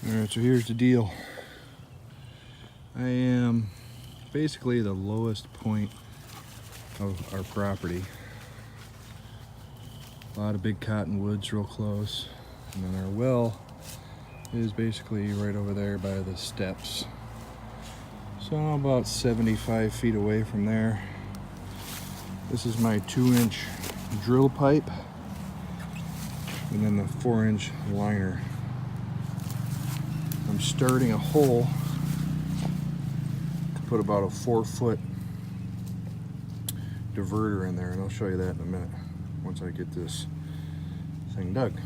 Alright, so here's the deal. I am basically the lowest point of our property. A lot of big cottonwoods real close. And then our well is basically right over there by the steps. So I'm about 75 feet away from there. This is my 2-inch drill pipe. And then the 4-inch liner. I'm starting a hole to put about a 4-foot diverter in there, and I'll show you that in a minute once I get this thing dug.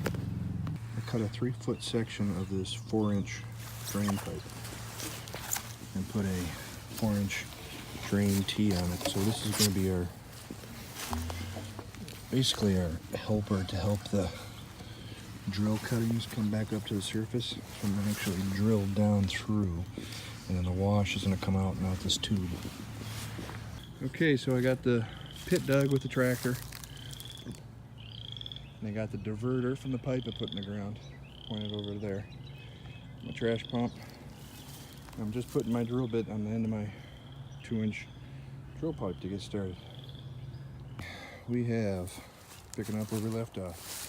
I cut a 3-foot section of this 4-inch drain pipe and put a 4-inch drain tee on it. So this is going to be our basically our helper to help the drill cuttings come back up to the surface. So I'm going to actually drill down through, and then the wash is going to come out and out this tube. Okay, so I got the pit dug with the tractor, and I got the diverter from the pipe I put in the ground pointed over there. My trash pump. I'm just putting my drill bit on the end of my 2-inch drill pipe to get started. We have, picking up where we left off,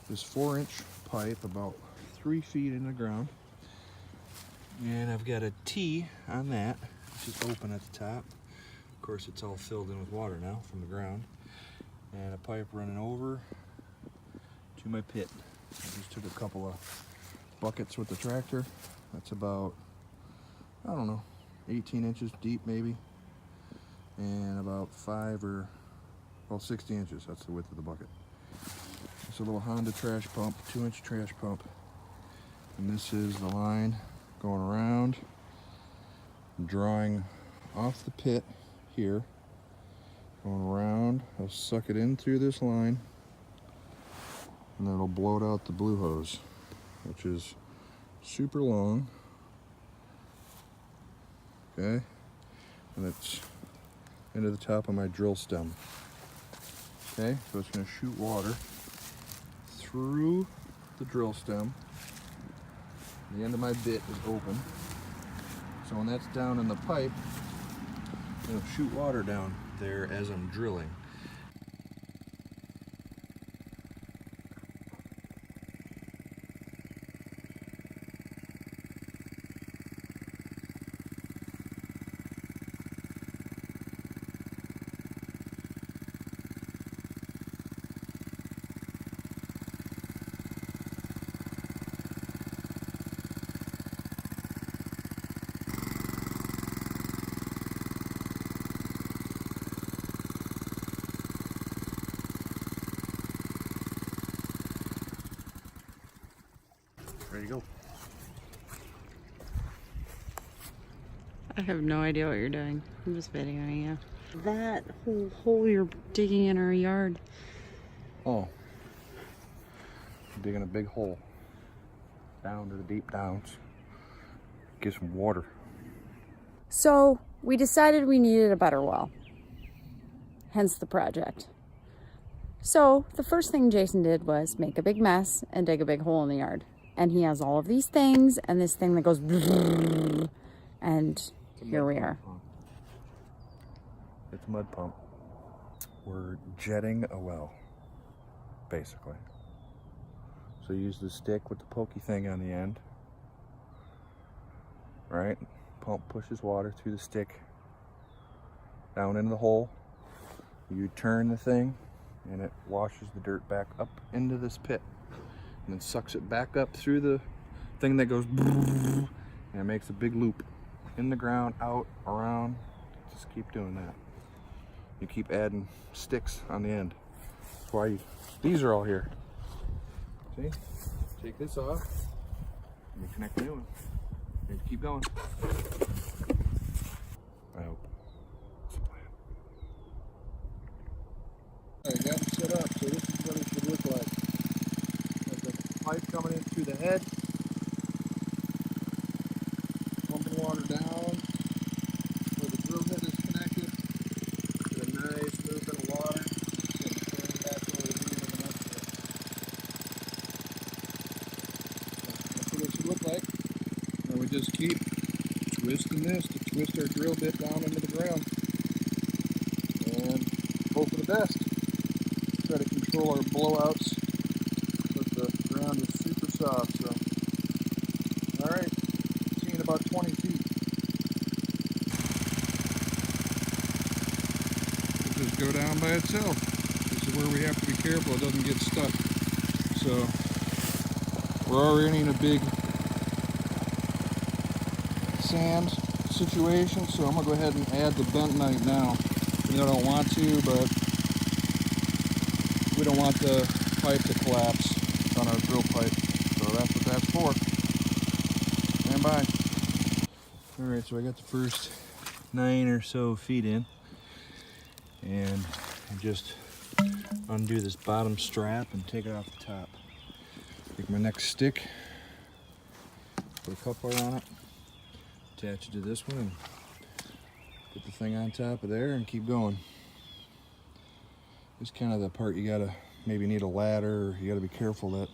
this 4-inch pipe about 3 feet in the ground, and I've got a T on that, which is open at the top. Of course, it's all filled in with water now from the ground, and a pipe running over to my pit. I just took a couple of buckets with the tractor. That's about, I don't know, 18 inches deep maybe, and about 60 inches. That's the width of the bucket. It's a little Honda trash pump, 2-inch trash pump, and this is the line going around, drawing off the pit here, going around. I'll suck it in through this line, and then it'll blow it out the blue hose, which is super long. Okay, and it's into the top of my drill stem. Okay, so it's going to shoot water through the drill stem. The end of my bit is open, so when that's down in the pipe, it'll shoot water down there as I'm drilling. Ready to go. I have no idea what you're doing. I'm just videoing you. That whole hole you're digging in our yard. Oh, I'm digging a big hole down to the deep downs. Get some water. So we decided we needed a better well. Hence the project. So the first thing Jason did was make a big mess and dig a big hole in the yard. And he has all of these things and this thing that goes and here we are. It's a mud pump. We're jetting a well, basically. So you use the stick with the pokey thing on the end, right? Pump pushes water through the stick down into the hole. You turn the thing and it washes the dirt back up into this pit, and then sucks it back up through the thing that goes and it makes a big loop in the ground, out, around. Just keep doing that. You keep adding sticks on the end. That's why these are all here. See? Take this off and you connect the new one. And keep going. I hope. That's the plan. Alright, got it set up, so this is what it should look like. Got the pipe coming in through the head, pumping water down where the drill head is connected. Get a nice movement of water. It's going to turn back over the end of the next bit. That's what it should look like. And we just keep twisting this to twist our drill bit down into the ground. And hope for the best. Try to control our blowouts, but the ground is super soft, so. Alright, see you in about 20 feet. It'll just go down by itself. This is where we have to be careful it doesn't get stuck. So, we're already in a big sand situation, so I'm going to go ahead and add the bentonite now. I don't want to, but we don't want the pipe to collapse on our drill pipe. So that's what that's for. Stand by. Alright, so I got the first 9 or so feet in. And I just undo this bottom strap and take it off the top. Take my next stick, put a coupler on it, attach it to this one, and put the thing on top of there and keep going. This is kind of the part you gotta maybe need a ladder, or you gotta be careful that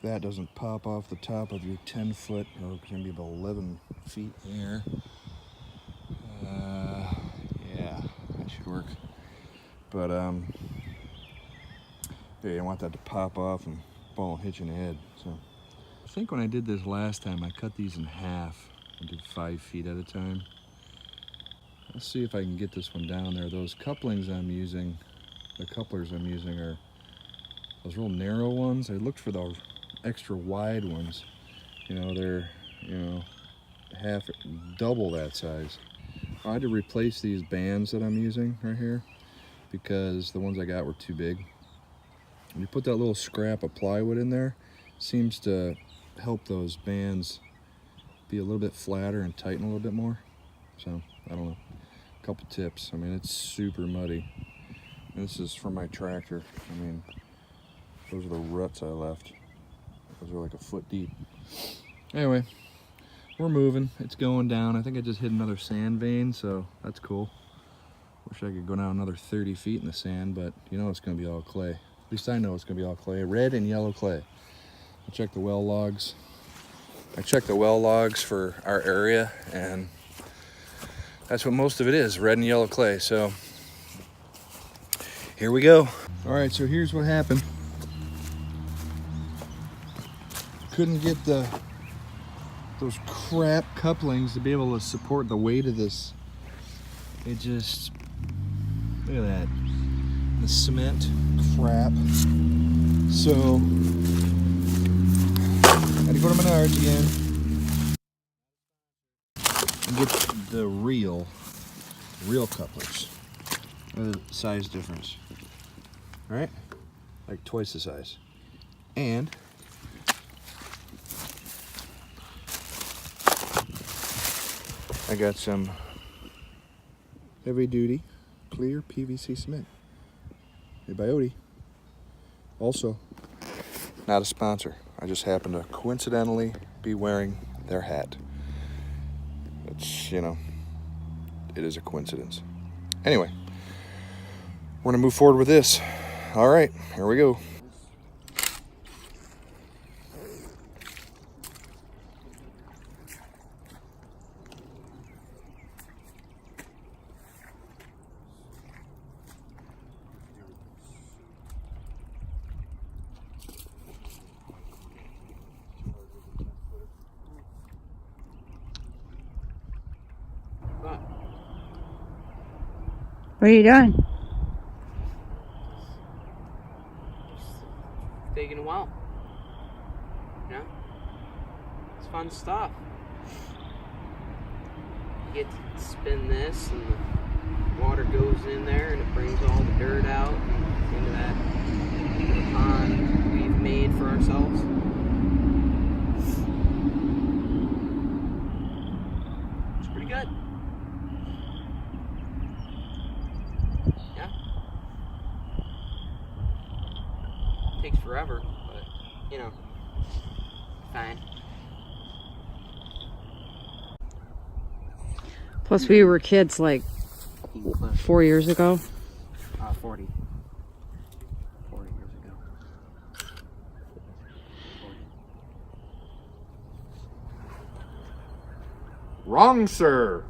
that doesn't pop off the top of your 10-foot, or it's gonna be about 11 feet in the air. Yeah, that should work. But yeah, you don't want that to pop off and ball and hit you in the head. So I think when I did this last time, I cut these in half and did 5 feet at a time. Let's see if I can get this one down there. Those couplings I'm using, the couplers I'm using are those real narrow ones. I looked for those extra wide ones. You know, they're, you know, double that size. I had to replace these bands that I'm using right here because the ones I got were too big. When you put that little scrap of plywood in there, seems to help those bands be a little bit flatter and tighten a little bit more. So, I don't know. A couple tips. I mean, it's super muddy. This is from my tractor. I mean, those are the ruts I left. Those are like a foot deep. Anyway, we're moving. It's going down. I think I just hit another sand vein, so that's cool. Wish I could go down another 30 feet in the sand, but you know it's going to be all clay. At least I know it's going to be all clay. Red and yellow clay. I checked the well logs. I checked the well logs for our area, and that's what most of it is, red and yellow clay. So here we go. All right, so here's what happened. Couldn't get those crap couplings to be able to support the weight of this. It just, look at that, the cement crap. So I had to go to Menards again and get the real couplers. Look at the size difference. All right, like twice the size. And I got some heavy duty clear PVC cement made by Odie. Also, not a sponsor. I just happen to coincidentally be wearing their hat. It's, you know, it is a coincidence. Anyway, we're gonna move forward with this. All right, here we go. What are you doing? Taking a while. You know? It's fun stuff. You get to spin this and the water goes in there and it brings all the dirt out into that little pond we've made for ourselves. It's pretty good. Yeah. Takes forever, but you know, fine. Plus, we were kids like 4 years ago. 40 years ago. 40. Wrong, sir.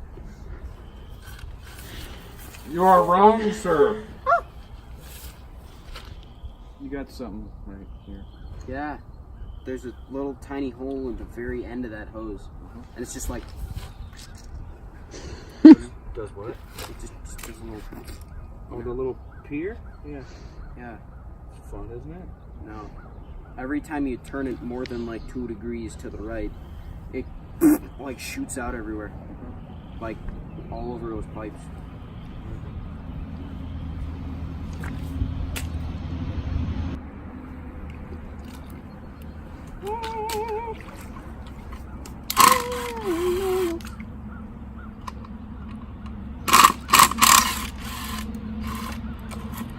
You are wrong, sir. You got something right here. Yeah. There's a little tiny hole in the very end of that hose. And it's just like... Does what? It just does a little... Oh, the little pier? Yeah. Yeah. It's fun, isn't it? No. Every time you turn it more than like 2 degrees to the right, it like shoots out everywhere. Like all over those pipes.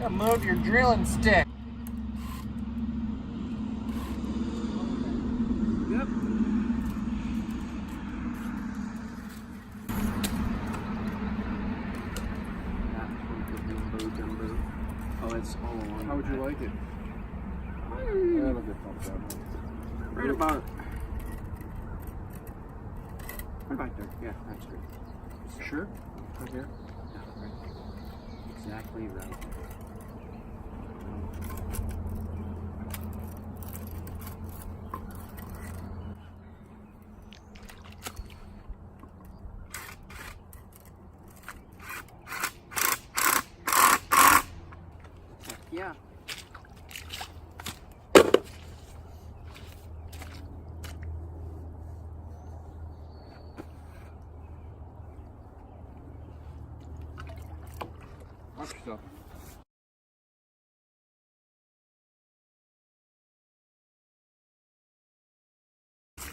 Move your drilling stick. Yep. Oh, it's all along. How would you like it? That'll get pumped out. Right about. Right back there. Yeah, that's good. Sure? Right here? Yeah, right. Exactly right. Yeah. Watch yourself. The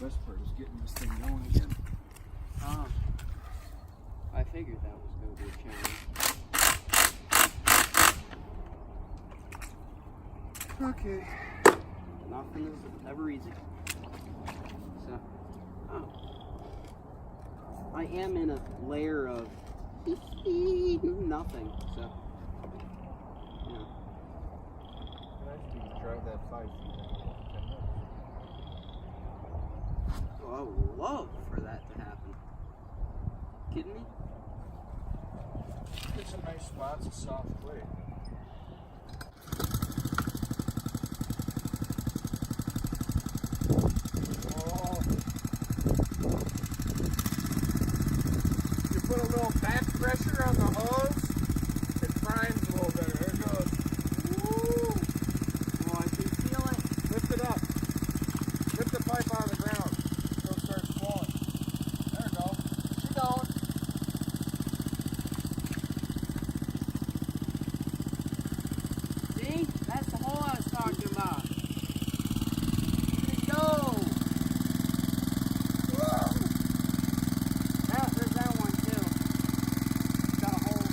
best part is getting this thing going again. Oh. I figured that was going to be a challenge. Okay. Nothing is ever easy. So, I am in a layer of nothing. So, yeah. Drive that 5 feet. Oh, I would love for that to happen. Kidding me? It's a nice spot. It's a soft clay. You put a little back pressure on the hose, it primes a little better. There it goes. Woo! Oh, I can feel it. Lift it up. Lift the pipe out of the ground. It'll start flowing. There we go. Keep going. See? That's the hole I was talking about. There you go. Whoa! There's that one too. Got a hole.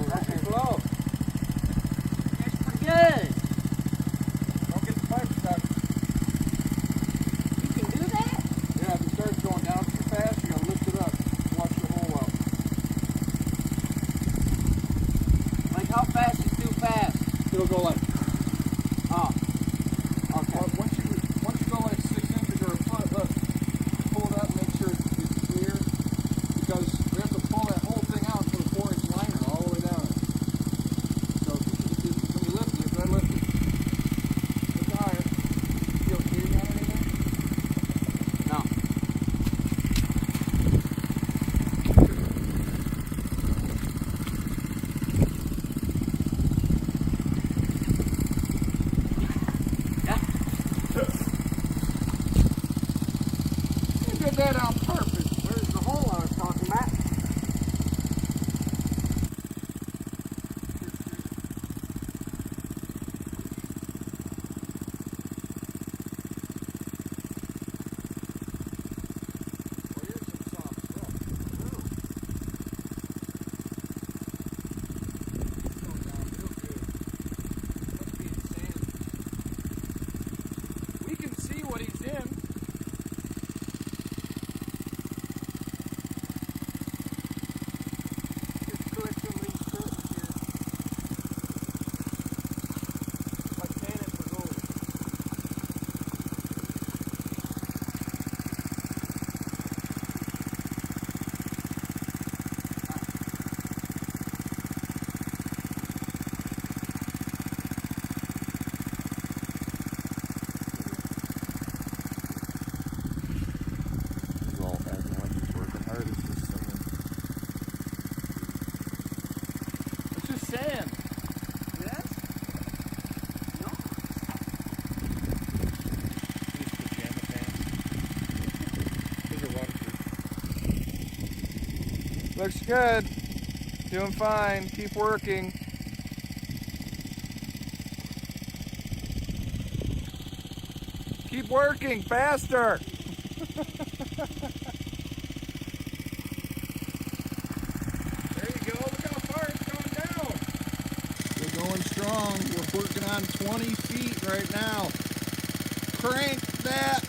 That's your flow. That's pretty good. Don't get the pipe stuck. You can do that? Yeah, if it starts going down too fast, you gotta lift it up. Watch the hole out. Like how fast is too fast? It'll go like. Oh. Okay. Well, once you go like 6 inches or a foot, look, pull it up, make sure it's clear, because we have to pull that whole thing out for the 4-inch liner all the way down. So when you lift it, try to lift it. Lift it higher. Feel heating on anything? No. Yeah. You did that on purpose. Where's the hole I was talking about? Well, here's some soft stuff. It's going down real good. Must be in sand. We can see what he's in. Looks good. Doing fine. Keep working. Keep working faster. There you go. Look how far it's gone down. We're going strong. We're working on 20 feet right now. Crank that.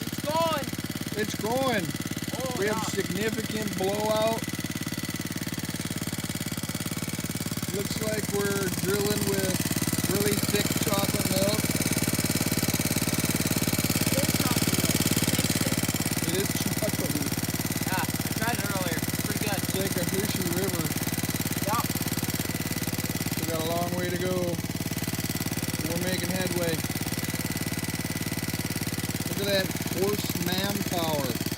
It's going. It's going. Oh, We yeah. have significant blowout. Looks like we're drilling with really thick chocolate milk. It is chocolatey. Yeah, I tried it earlier. Pretty good. It's like a Hershey River. Yep. We got a long way to go. We're making headway. Look at that horse manpower.